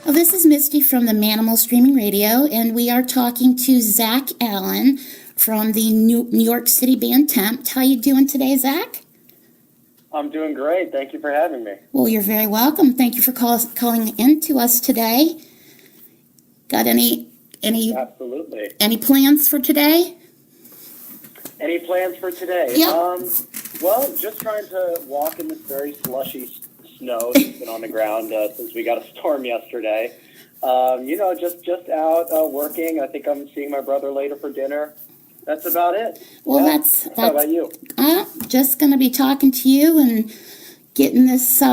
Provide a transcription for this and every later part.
Well, this is Misty from the Manamal Streaming Radio, and we are talking to Zach Allen from the New York City band Tempt. How you doing today, Zach? I'm doing great. Thank you for having me. Well, you're very welcome. Thank you for calling in to us today. Got any Absolutely. Any plans for today? Any plans for today? Yeah. Well, just trying to walk in this very slushy snow that's been on the ground since we got a storm yesterday. Just out working. I think I'm seeing my brother later for dinner. That's about it. Well, yeah. that's How about you? Just going to be talking to you and getting this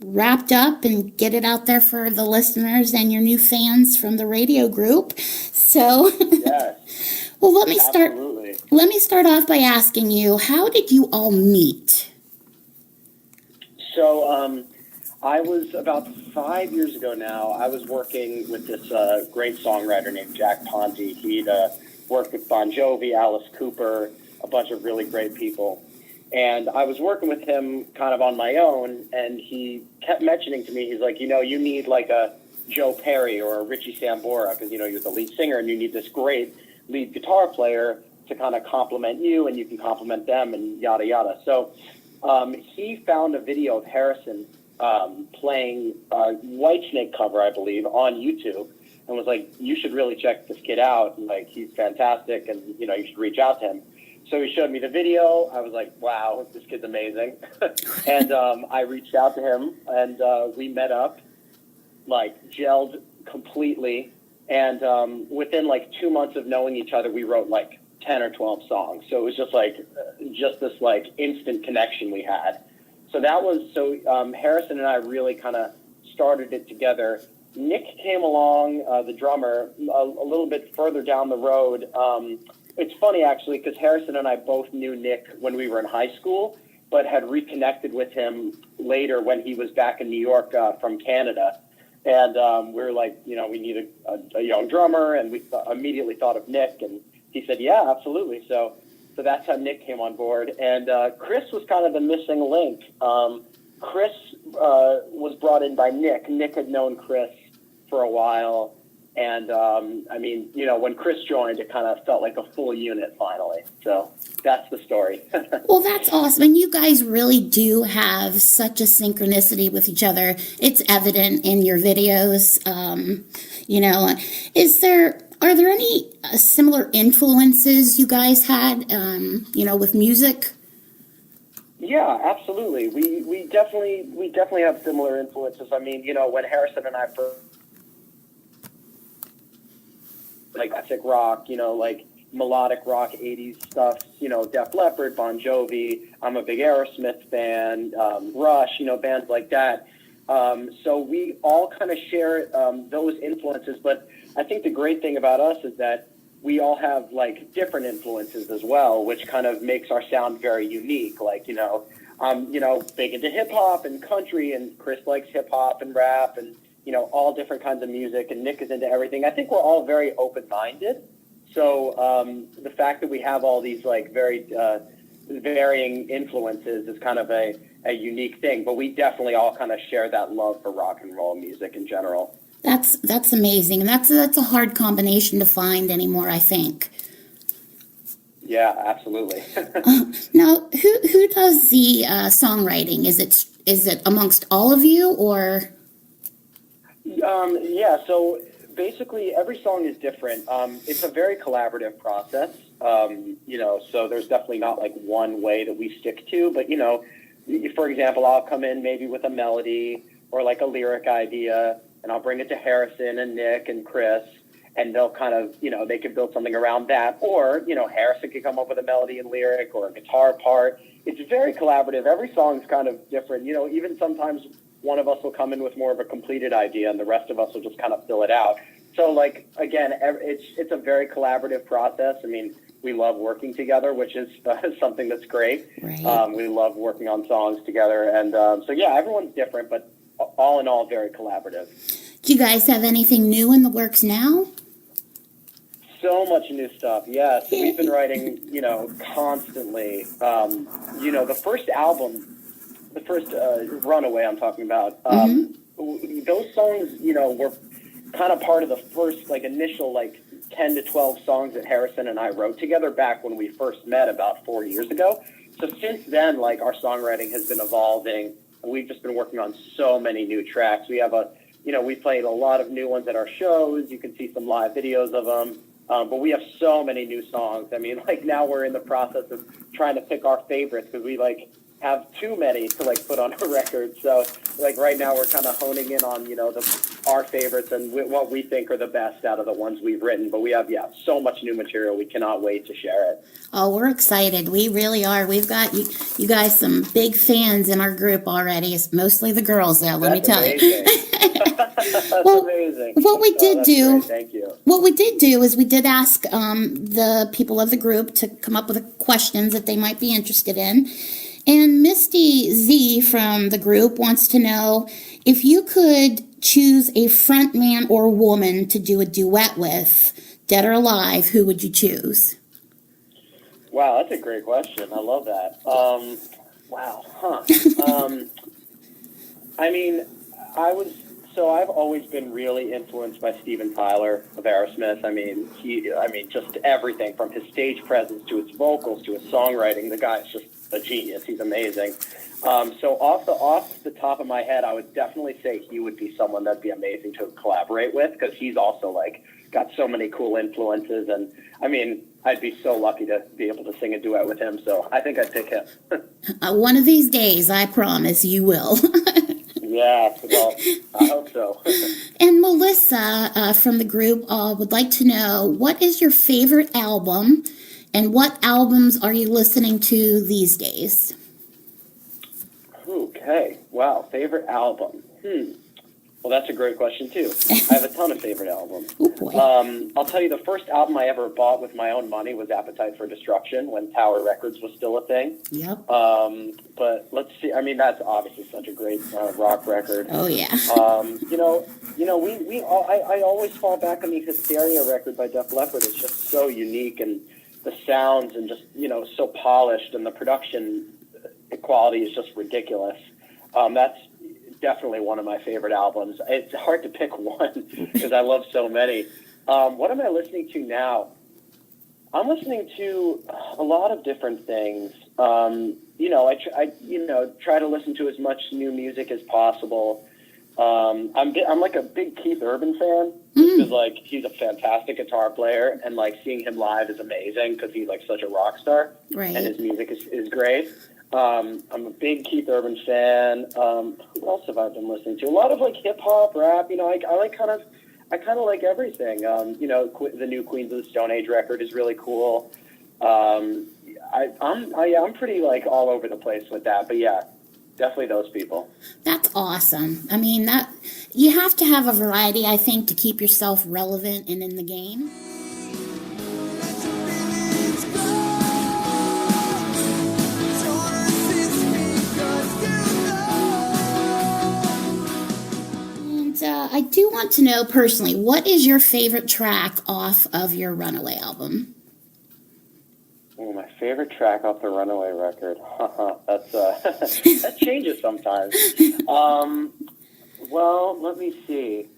wrapped up and get it out there for the listeners and your new fans from the radio group. So, Yes. Well, let me start. Absolutely. Let me start off by asking you, how did you all meet? So, I was about 5 years ago now. I was working with this great songwriter named Jack Ponzi. He'd worked with Bon Jovi, Alice Cooper, a bunch of really great people. And I was working with him kind of on my own, and he kept mentioning to me, he's like, you need like a Joe Perry or a Richie Sambora, because, you're the lead singer, and you need this great lead guitar player to kind of complement you, and you can complement them, and yada, yada. So he found a video of Harrison playing a Whitesnake cover, I believe, on YouTube, and was like, you should really check this kid out. And, like, he's fantastic, and, you should reach out to him. So he showed me the video. I was like, wow, this kid's amazing. And I reached out to him, and we met up, like, gelled completely. And within, like, 2 months of knowing each other, we wrote, like, 10 or 12 songs. So it was just, like, this, like, instant connection we had. So that was, Harrison and I really kind of started it together. Nick came along, the drummer, a little bit further down the road. It's funny, actually, because Harrison and I both knew Nick when we were in high school, but had reconnected with him later when he was back in New York from Canada. And we were like, we need a young drummer, and we immediately thought of Nick. And he said, yeah, absolutely. So that's how Nick came on board. And Chris was kind of the missing link. Chris was brought in by Nick. Nick had known Chris for a while. And, when Chris joined, it kind of felt like a full unit finally. So that's the story. Well, that's awesome. And you guys really do have such a synchronicity with each other. It's evident in your videos. Are there any similar influences you guys had, with music? Yeah, absolutely. We definitely have similar influences. I mean, when Harrison and I first, like classic rock, like melodic rock, 80s stuff, Def Leppard, Bon Jovi. I'm a big Aerosmith fan, Rush, bands like that. So we all kind of share those influences. But I think the great thing about us is that we all have like different influences as well, which kind of makes our sound very unique. Like, I'm, big into hip hop and country, and Chris likes hip hop and rap and, all different kinds of music, and Nick is into everything. I think we're all very open-minded. So the fact that we have all these like very varying influences is kind of a unique thing. But we definitely all kind of share that love for rock and roll music in general. That's amazing, and that's a hard combination to find anymore, I think. Yeah, absolutely. Now, who does the songwriting? Is it amongst all of you, or? Yeah, so basically every song is different. It's a very collaborative process, so there's definitely not like one way that we stick to, but, for example, I'll come in maybe with a melody or like a lyric idea, and I'll bring it to Harrison and Nick and Chris, and they'll kind of, they can build something around that. Or, Harrison can come up with a melody and lyric or a guitar part. It's very collaborative. Every song's kind of different. Even sometimes one of us will come in with more of a completed idea, and the rest of us will just kind of fill it out. So, like, again, it's a very collaborative process. I mean, we love working together, which is something that's great. Right. We love working on songs together. And yeah, everyone's different, but all in all, very collaborative. Do you guys have anything new in the works now? So much new stuff. Yeah, so we've been writing, constantly. The first album, the first Runaway I'm talking about, those songs, were kind of part of the first, initial, 10 to 12 songs that Harrison and I wrote together back when we first met about 4 years ago. So since then, our songwriting has been evolving, and we've just been working on so many new tracks. We have we played a lot of new ones at our shows. You can see some live videos of them. But we have so many new songs. I mean, now we're in the process of trying to pick our favorites because we, have too many to, put on a record. So, right now we're kind of honing in on, our favorites and what we think are the best out of the ones we've written. But we have, so much new material. We cannot wait to share it. Oh, we're excited. We really are. We've got you guys some big fans in our group already. It's mostly the girls, though, let me tell you. That's amazing. What we did do, great. Thank you. What we did do is we did ask the people of the group to come up with questions that they might be interested in. And Misty Z from the group wants to know if you could choose a front man or woman to do a duet with, dead or alive, who would you choose? Wow, that's a great question. I love that. I've always been really influenced by Steven Tyler of Aerosmith. Just everything from his stage presence to his vocals to his songwriting. The guy's just a genius. He's amazing. So off the top of my head, I would definitely say he would be someone that'd be amazing to collaborate with because he's also got so many cool influences. And I'd be so lucky to be able to sing a duet with him. So I think I'd pick him. One of these days, I promise you will. Yeah, well, I hope so. And Melissa from the group would like to know, what is your favorite album and what albums are you listening to these days? Okay, wow, favorite album. Well, that's a great question, too. I have a ton of favorite albums. Oh, boy. I'll tell you, the first album I ever bought with my own money was Appetite for Destruction, when Tower Records was still a thing. Yep. But let's see. That's obviously such a great rock record. Oh, yeah. I always fall back on the Hysteria record by Def Leppard. It's just so unique, and the sounds and just, so polished, and the production quality is just ridiculous. That's definitely one of my favorite albums. It's hard to pick one because I love so many. What am I listening to now? I'm listening to a lot of different things. I try to listen to as much new music as possible. I'm a big Keith Urban fan because he's a fantastic guitar player, and seeing him live is amazing because he's such a rock star, right. And his music is great. I'm a big Keith Urban fan. Who else have I been listening to? A lot of hip hop, rap. I kind of like everything. The new Queens of the Stone Age record is really cool. I'm pretty all over the place with that. But yeah, definitely those people. That's awesome. That you have to have a variety, I think, to keep yourself relevant and in the game. I do want to know personally, what is your favorite track off of your Runaway album? Oh, my favorite track off the Runaway record. That's that changes sometimes. Well, let me see.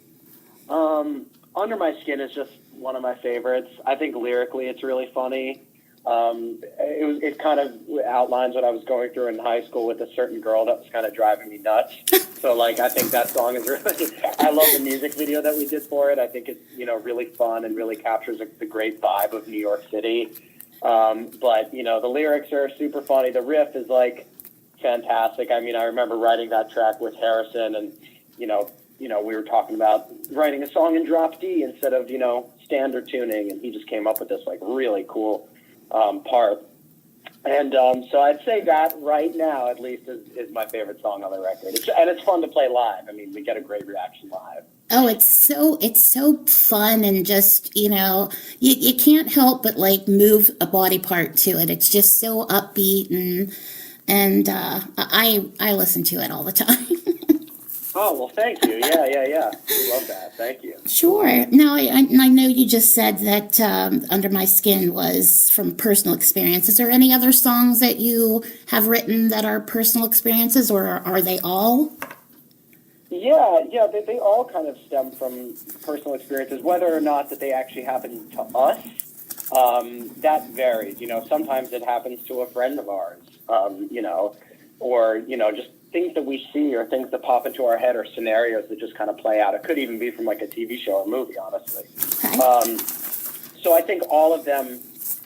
Under My Skin is just one of my favorites. I think lyrically it's really funny. It kind of outlines what I was going through in high school with a certain girl that was kind of driving me nuts. So, I think that song is really, I love the music video that we did for it. I think it's, really fun and really captures the great vibe of New York City. But, the lyrics are super funny. The riff is, fantastic. I remember writing that track with Harrison and, we were talking about writing a song in drop D instead of, standard tuning. And he just came up with this, really cool part. And so I'd say that right now, at least, is my favorite song on the record. It's fun to play live. We get a great reaction live. Oh, it's so fun, and just, you can't help but move a body part to it. It's just so upbeat, and I listen to it all the time. Oh, well, thank you. Yeah, yeah, yeah. We love that. Thank you. Sure. Now, I know you just said that Under My Skin was from personal experience. Is there any other songs that you have written that are personal experiences, or are they all? Yeah, yeah, they all kind of stem from personal experiences, whether or not that they actually happen to us. That varies. Sometimes it happens to a friend of ours, or, just things that we see or things that pop into our head or scenarios that just kind of play out. It could even be from like a TV show or movie, honestly. Okay. So I think all of them,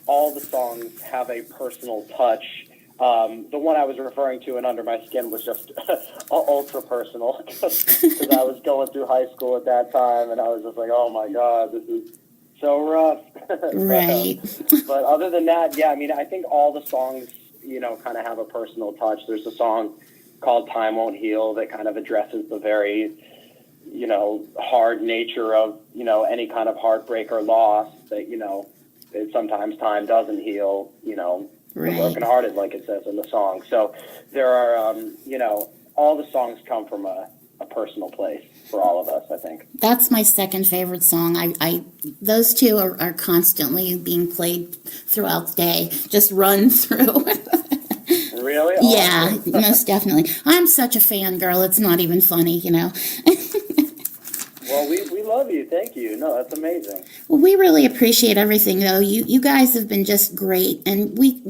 all the songs have a personal touch. The one I was referring to in Under My Skin was just ultra personal because I was going through high school at that time and I was just like, oh my God, this is so rough. Right. But other than that, yeah, I mean, I think all the songs, kind of have a personal touch. There's a song called Time Won't Heal that kind of addresses the very, hard nature of, any kind of heartbreak or loss that, that sometimes time doesn't heal, Right. the brokenhearted, like it says in the song. So there are, all the songs come from a personal place for all of us, I think. That's my second favorite song. Those two are constantly being played throughout the day. Just run through. Really? Yeah, Awesome. most definitely. I'm such a fangirl. It's not even funny. Well, we love you. Thank you. No, that's amazing. Well, we really appreciate everything, though. You guys have been just great, and we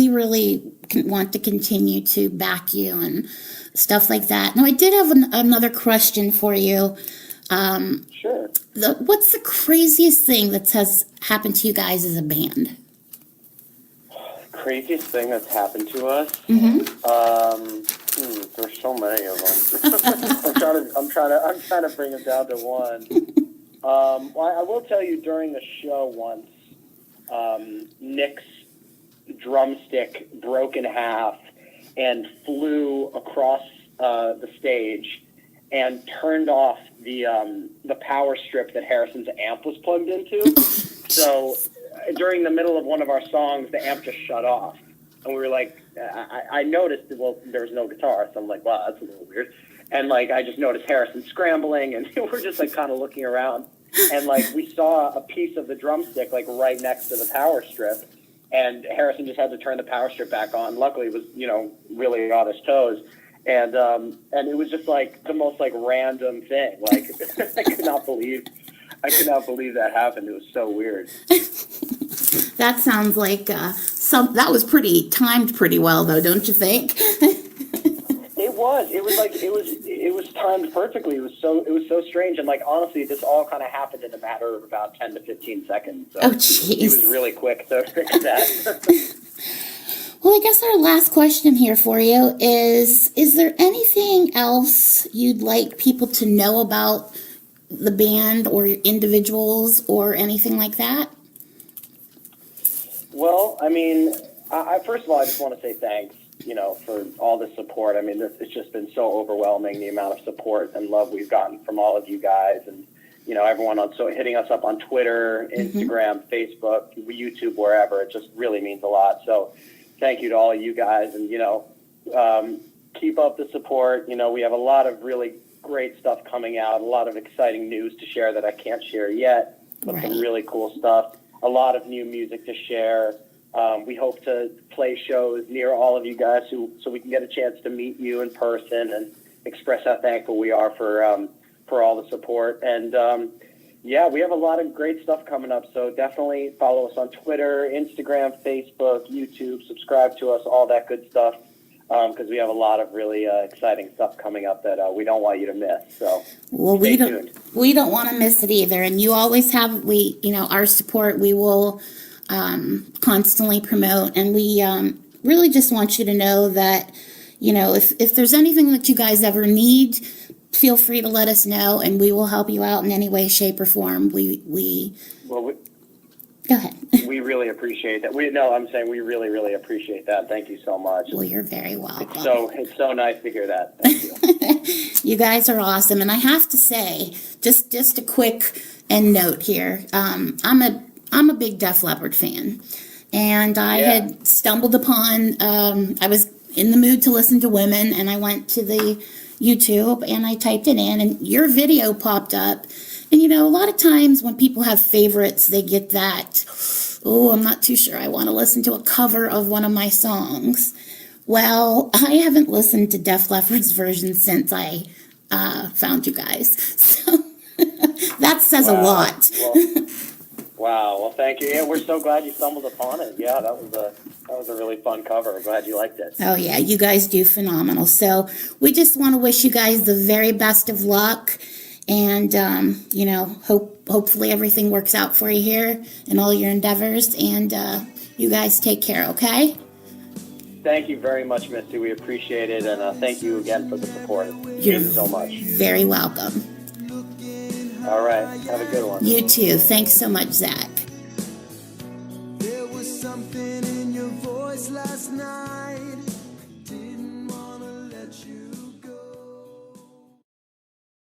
really want to continue to back you and stuff like that. Now, I did have another question for you. Sure. What's the craziest thing that has happened to you guys as a band? Craziest thing that's happened to us? There's so many of them. I'm trying to bring it down to one. Well, I will tell you, during the show once, Nick's drumstick broke in half and flew across the stage and turned off the power strip that Harrison's amp was plugged into. So during the middle of one of our songs, the amp just shut off. And we were like, I noticed, well, there was no guitar. So I'm like, wow, that's a little weird. And like, I just noticed Harrison scrambling and we're just like kind of looking around. And like, we saw a piece of the drumstick like right next to the power strip. And Harrison just had to turn the power strip back on. Luckily, it was, really on his toes. And it was just like the most like random thing. Like, I could not believe that happened. It was so weird. That sounds like that was timed pretty well, though, don't you think? It was. It was timed perfectly. It was so strange. And like, honestly, this all kind of happened in a matter of about 10 to 15 seconds. So Oh, jeez. It was really quick to fix that. Well, I guess our last question here for you is there anything else you'd like people to know about the band or individuals or anything like that? Well, I mean, I first of all, I just want to say thanks, for all the support. I mean, it's just been so overwhelming, the amount of support and love we've gotten from all of you guys and, everyone hitting us up on Twitter, Instagram, Facebook, YouTube, wherever. It just really means a lot. So thank you to all of you guys and, keep up the support. We have a lot of really great stuff coming out, a lot of exciting news to share that I can't share yet, but Right. some really cool stuff. A lot of new music to share. We hope to play shows near all of you guys so we can get a chance to meet you in person and express how thankful we are for all the support. And, we have a lot of great stuff coming up. So definitely follow us on Twitter, Instagram, Facebook, YouTube, subscribe to us, all that good stuff. Because we have a lot of really exciting stuff coming up that we don't want you to miss. So Well, stay tuned. we don't want to miss it either. And you always have our support. We will constantly promote, and we really just want you to know that if there's anything that you guys ever need, feel free to let us know, and we will help you out in any way, shape, or form. Go ahead. We really appreciate that. I'm saying we really, really appreciate that. Thank you so much. Well, you're very welcome. It's so nice to hear that. Thank you. You guys are awesome, and I have to say, just a quick end note here. I'm a big Def Leppard fan, and I had stumbled upon. I was in the mood to listen to Women, and I went to the YouTube, and I typed it in, and your video popped up. And, you know, a lot of times when people have favorites, they get that, oh, I'm not too sure I want to listen to a cover of one of my songs. Well, I haven't listened to Def Leppard's version since I found you guys. So that says a lot. Wow. Well, thank you. Yeah, we're so glad you stumbled upon it. Yeah, that was a really fun cover. I'm glad you liked it. Oh, yeah, you guys do phenomenal. So we just want to wish you guys the very best of luck. And, you know, hopefully everything works out for you here in all your endeavors. And you guys take care, okay? Thank you very much, Misty. We appreciate it. And thank you again for the support. Thank You're you so much. Very welcome. All right. Have a good one. You too. Thanks so much, Zach.